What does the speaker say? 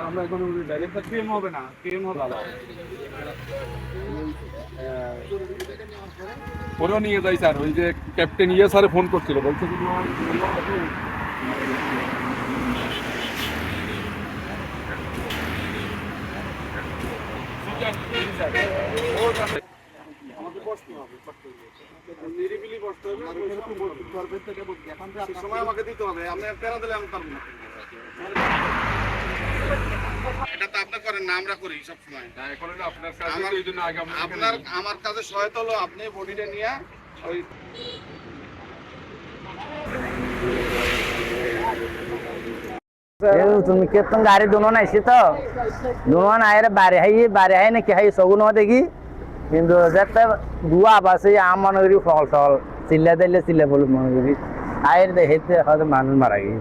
আমরা এখন direct PM হবে না, পিএম হবে ওরেও নিয়ে যাই স্যার। ওই যে ক্যাপ্টেন স্যারে ফোন করছিল, বলছে কি আমাদের বসতে হবে, নিরিবিলি বসতে হবে, সময় আমাকে দিতে হবে। আপনি প্যারা দিলে আমি পারবো না। এটা তো আপনি করেন না, আমরা করি সবসময়। আপনার আমার কাছে সহায়তা হলো আপনি বডিটা নিয়ে ওই तुम्ही केतन गाडी दोन आयशी तो दोन आयर बारे हाय ना की हाय सगुन देखी কিন্তু যেতে দুয়া বাসে আম মনে করি ফল টল চিল্লা দিলে চিল্লা বলে মনে করি আয়ের দেখে হয়তো মানুষ মারা গিয়ে